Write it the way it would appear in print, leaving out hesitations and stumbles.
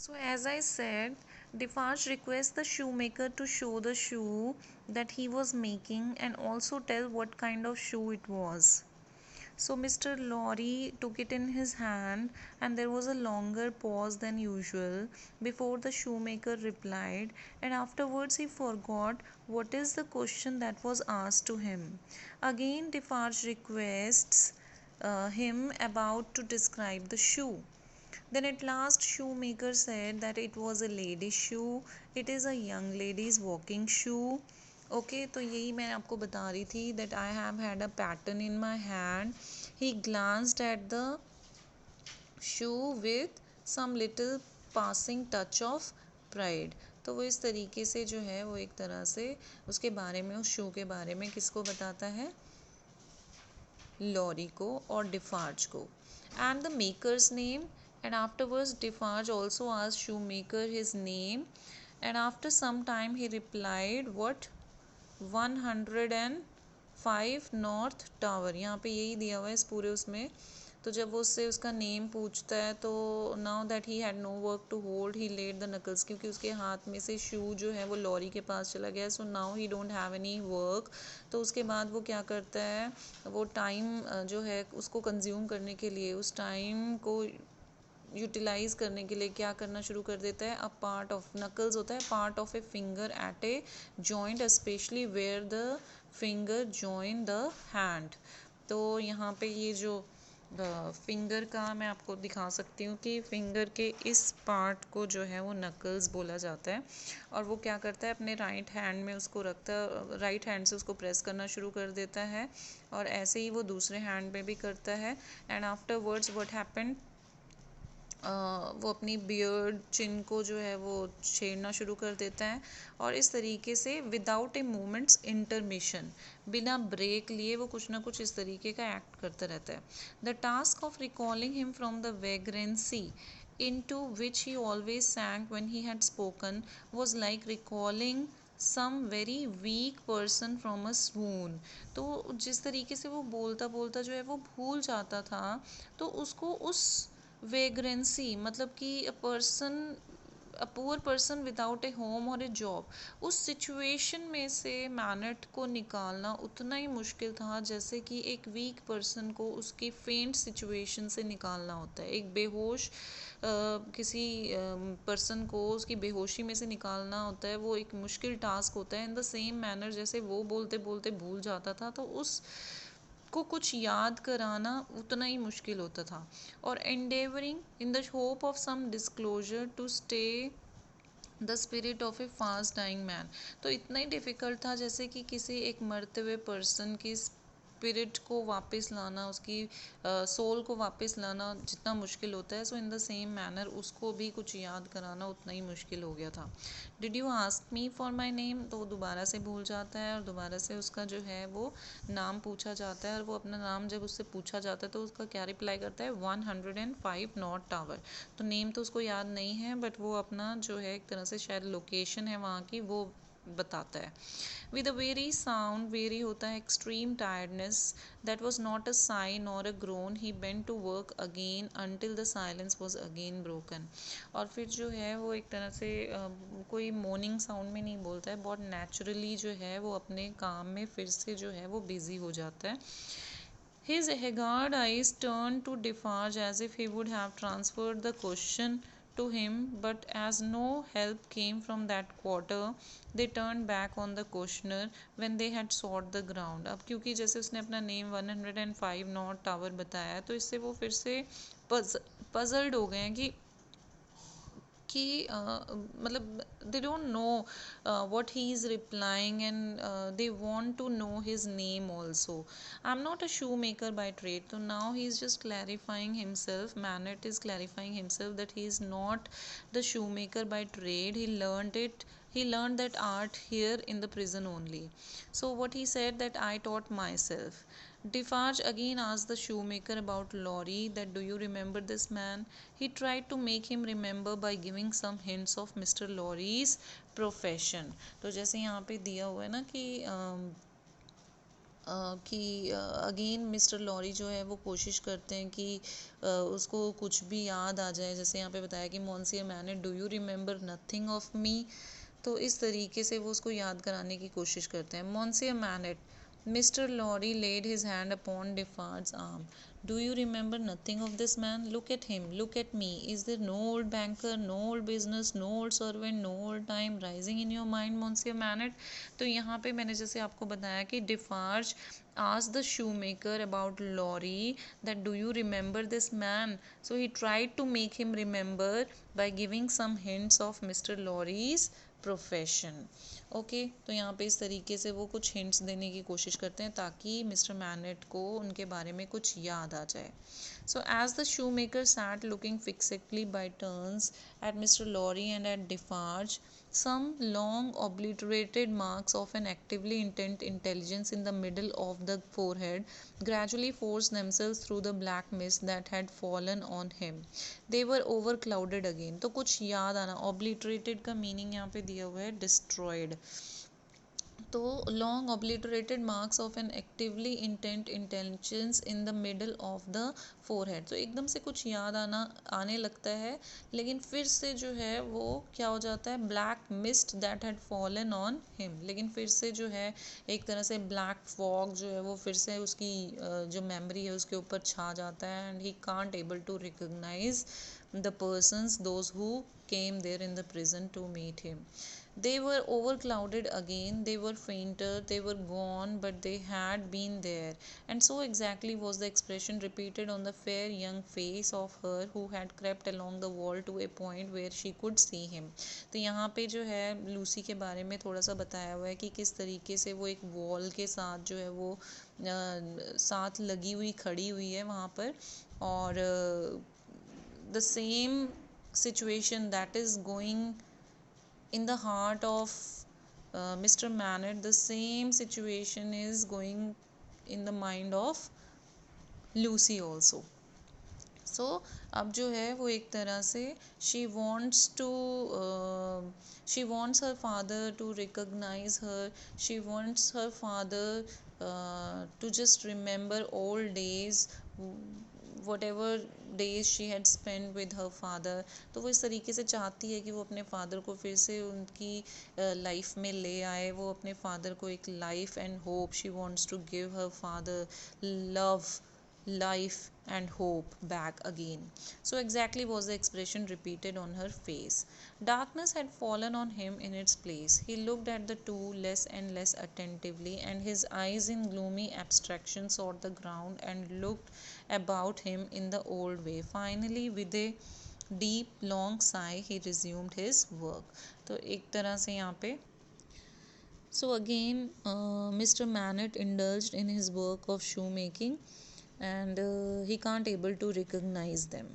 So as I said, Defarge requests the shoemaker to show the shoe that he was making and also tell what kind of shoe it was. So Mr. Lorry took it in his hand, and there was a longer pause than usual before the shoemaker replied, and afterwards he forgot what is the question that was asked to him. Again Defarge requests him about to describe the shoe. Then at last shoemaker said that it was a lady's shoe, it is a young lady's walking shoe. Okay तो यही मैं आपको बता रही थी that I have had a pattern in my hand. He glanced at the shoe with some little passing touch of pride. तो वो इस तरीके से जो है वो एक तरह से उसके बारे में, उस शू के बारे में किसको बताता है, लॉरी को और डिफार्ज को. And the makers name, and afterwards Defarge also asked shoemaker his name, and after some time he replied what, 105 north tower. यहाँ पे यही दिया हुआ है इस पूरे उसमें. तो जब वो उससे उसका नेम पूछता है तो now that he had no work to hold he led the knuckles, क्योंकि उसके हाथ में से शू जो है वो लॉरी के पास चला गया. So now he don't have any work. तो उसके बाद वो क्या करता है, वो टाइम जो है उसको कंज्यूम करने के लिए, उस टाइम को यूटिलाइज करने के लिए क्या करना शुरू कर देता है, अ पार्ट ऑफ नकल्स होता है part of a finger at a joint especially where the finger join the hand. तो यहाँ पे ये जो फिंगर का मैं आपको दिखा सकती हूँ कि फिंगर के इस पार्ट को जो है वो नकल्स बोला जाता है. और वो क्या करता है, अपने राइट हैंड में उसको रखता, राइट हैंड से उसको प्रेस करना शुरू कर देता है, और ऐसे ही वो दूसरे हैंड में भी करता है. And after words what happened, वो अपनी बियर्ड चिन को जो है वो छेड़ना शुरू कर देता है. और इस तरीके से विदाउट ए मोमेंट्स इंटरमिशन, बिना ब्रेक लिए वो कुछ ना कुछ इस तरीके का एक्ट करता रहता है. The task of recalling him from the vagrancy into which he always sank when he had spoken was like recalling some very weak person from a swoon. तो जिस तरीके से वो बोलता बोलता जो है वो भूल जाता था, तो उसको उस वेग्रेंसी मतलब कि a poor person without A home और ए जॉब, उस सिचुएशन में से मैनेट को निकालना उतना ही मुश्किल था जैसे कि एक वीक पर्सन को उसकी फेंट सिचुएशन से निकालना होता है. एक बेहोश किसी पर्सन को उसकी बेहोशी में से निकालना होता है, वो एक मुश्किल टास्क होता है. इन द सेम मैनर जैसे वो बोलते बोलते भूल जाता था, तो उस को कुछ याद कराना उतना ही मुश्किल होता था. और endeavouring in the hope of some disclosure to stay the spirit of a fast dying man. तो इतना ही डिफ़िकल्ट था जैसे कि किसी एक मरते हुए पर्सन की स्पिरिट को वापस लाना, उसकी सोल को वापस लाना जितना मुश्किल होता है, सो इन द सेम मैनर उसको भी कुछ याद कराना उतना ही मुश्किल हो गया था. Did you ask me for my name, तो वो दोबारा से भूल जाता है और दोबारा से उसका जो है वो नाम पूछा जाता है. और वो अपना नाम जब उससे पूछा जाता है तो उसका क्या रिप्लाई करता है, 105 नॉर्थ टावर. तो नेम तो उसको याद नहीं है, बट वो अपना जो है एक तरह से शायद लोकेशन है वहाँ की वो बताता है. With a very sound, very होता है extreme tiredness, that was not a sign nor a groan, he bent to work again until the silence was again broken. और फिर जो है वो एक तरह से कोई मोर्निंग साउंड में नहीं बोलता है, बहुत नेचुरली जो है वो अपने काम में फिर से जो है वो बिजी हो जाता है. His haggard eyes turned to Defarge as if he would have transferred the question to him, but as no help came from that quarter, they turned back on the questioner when they had sought the ground. अब क्योंकि जैसे उसने अपना name 105 north tower बताया, तो इससे वो फिर से पजल्ड हो गए हैं कि मतलब they don't know what he is replying, and they want to know his name also. I'm not a shoemaker by trade, so now he is just clarifying himself. Manet is clarifying himself that he is not the shoemaker by trade. He learned that art here in the prison only. So what he said, that I taught myself. Defarge again asked the shoemaker about Lorry, that do you remember this man? He tried to make him remember by giving some hints of Mr. Lorry's profession. तो जैसे यहाँ पे दिया हुआ है ना कि कि अगेन मिस्टर लॉरी जो है वो कोशिश करते हैं कि उसको कुछ भी याद आ जाए, जैसे यहाँ पे बताया कि monsieur Manette, do you remember nothing of me. तो इस तरीके से वो उसको याद कराने की कोशिश करते हैं। Monsieur Manette, mister Lorry laid his hand upon Defarge's arm. Do you remember nothing of this man? Look at him, look at me. Is there no old banker, no old business, no old servant, no old time rising in your mind, Monsieur Manet? तो यहाँ पे मैंने जैसे आपको बताया कि डिफार्ज asked the shoemaker about Lorry that do you remember this man? So he tried to make him remember by giving some hints of Mr. Lorry's profession. Okay, तो यहाँ पे इस तरीके से वो कुछ हिंट्स देने की कोशिश करते हैं ताकि मिस्टर मैनेट को उनके बारे में कुछ याद आ जाए। So as the shoe maker sat looking fixedly by turns at mister Lorry and at Defarge, some long obliterated marks of an actively intent intelligence in the middle of the forehead gradually forced themselves through the black mist that had fallen on him. They were overclouded again. तो कुछ याद आना, obliterated का meaning यहाँ पे दिया हुआ है destroyed। तो long obliterated marks of an actively intent intelligence in the middle of the forehead. तो एकदम से कुछ याद आने लगता है, लेकिन फिर से जो है वो क्या हो जाता है, black mist that had fallen on him. लेकिन फिर से जो है एक तरह से ब्लैक फॉग जो है वो फिर से उसकी जो मेमोरी है उसके ऊपर छा जाता है, and he can't able to recognise the persons those who came there in the prison to meet him. They were overclouded again, they were fainter, they were gone, but they had been there. And so exactly was the expression repeated on the fair young face of her who had crept along the wall to a point where she could see him. तो यहाँ पे जो है Lucy के बारे में थोड़ा सा बताया हुआ है कि किस तरीके से वो एक वॉल के साथ जो है वो साथ लगी हुई खड़ी हुई है वहाँ पर, और the same situation that is going in the heart of Mr. Manet, the same situation is going in the mind of Lucy also. So अब जो है वो एक तरह से she wants to she wants her father to recognize her, she wants her father to just remember old days, whatever days she had spent with her father. तो वो इस तरीके से चाहती है कि वो अपने फादर को फिर से उनकी लाइफ में ले आए, वो अपने फादर को एक life and hope, she wants to give her father love, life and hope back again. So exactly was the expression repeated on her face. Darkness had fallen on him in its place. He looked at the two less and less attentively, and his eyes in gloomy abstraction sought the ground and looked about him in the old way. Finally, with a deep long sigh, he resumed his work. तो एक तरह से यहाँ पे so again Mr. Manet indulged in his work of shoemaking, and he can't able to recognize them.